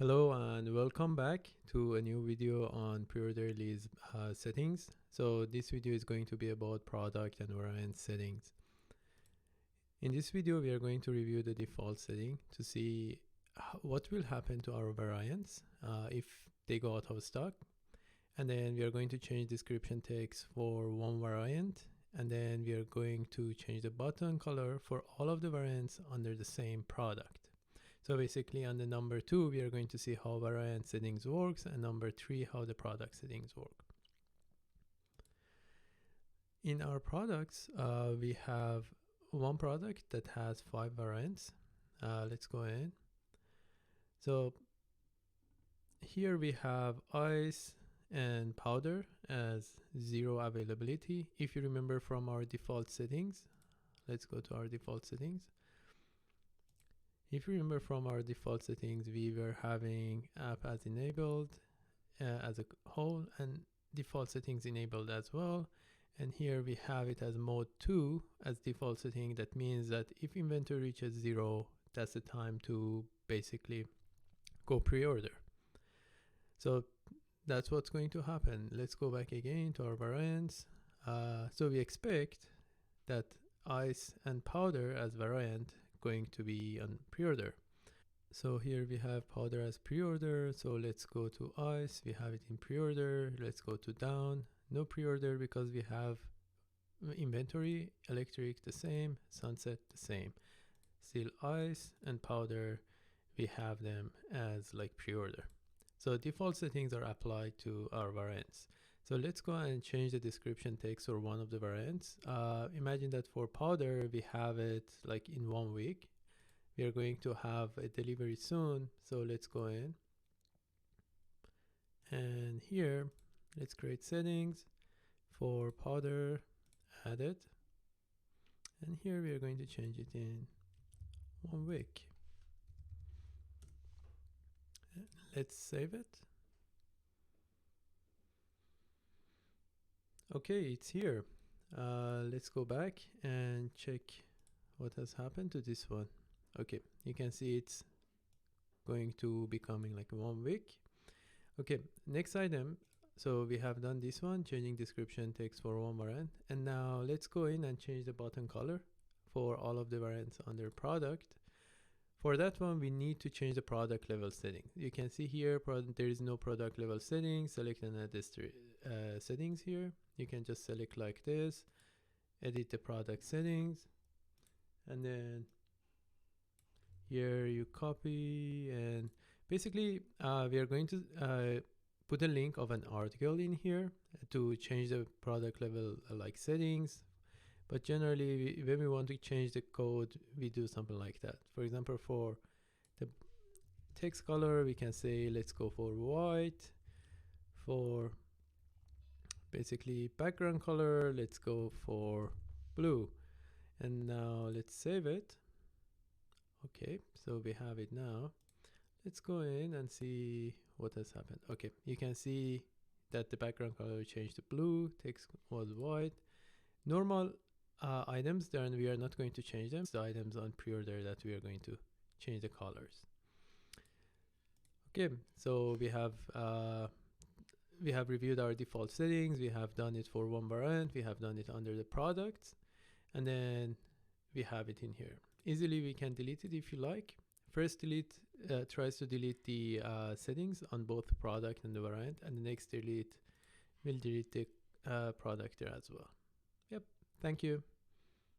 Hello and welcome back to a new video on PreOrderly's settings. So this video is going to be about product and variant settings. In this video, we are going to review the default setting to see what will happen to our variants if they go out of stock. And then we are going to change description text for one variant. And then we are going to change the button color for all of the variants under the same product. So basically on the number 2, we are going to see how variant settings works, and number 3, how the product settings work. In our products, we have one product that has 5 variants. Let's go in. So here we have ice and powder as 0 availability. If you remember from our default settings, let's go to our default settings. If you remember from our default settings, we were having app as enabled as a whole and default settings enabled as well. And here we have it as mode 2 as default setting. That means that if inventory reaches 0, that's the time to basically go pre-order. So that's what's going to happen. Let's go back again to our variants. So we expect that ice and powder as variant going to be on pre-order. So here we have powder as pre-order. So let's go to ice. We have it in pre-order. Let's go to down. No pre-order because we have inventory, electric the same, sunset the same. Still ice and powder, we have them as like pre-order. So default settings are applied to our variants. So let's go and change the description text for one of the variants. Imagine that for powder, we have it like in 1 week. We are going to have a delivery soon. So let's go in. And here, let's create settings for powder, add it. And here we are going to change it in 1 week. Let's save it. Okay, it's here. Let's go back and check what has happened to this one. Okay, you can see it's going to be coming like 1 week. Okay, next item. So we have done this one, changing description text for one variant. And now let's go in and change the button color for all of the variants under product. For that one, we need to change the product level setting. You can see here, there is no product level settings. Select and add settings here. You can just select like this, edit the product settings, and then here you copy, and basically we are going to put a link of an article in here to change the product level like settings. But generally, when we want to change the code, we do something like that. For example, for the text color, we can say, let's go for white. For basically background color, let's go for blue. And now let's save it. Okay, so we have it now. Let's go in and see what has happened. Okay, you can see that the background color changed to blue, text was white. Normal items, then we are not going to change them. It's the items on pre-order that we are going to change the colors. Okay, so we have reviewed our default settings. We have done it for one variant. We have done it under the products, and then we have it in here. Easily we can delete it if you like. First delete tries to delete the settings on both product and the variant, and the next delete will delete the product there as well. Yep, thank you.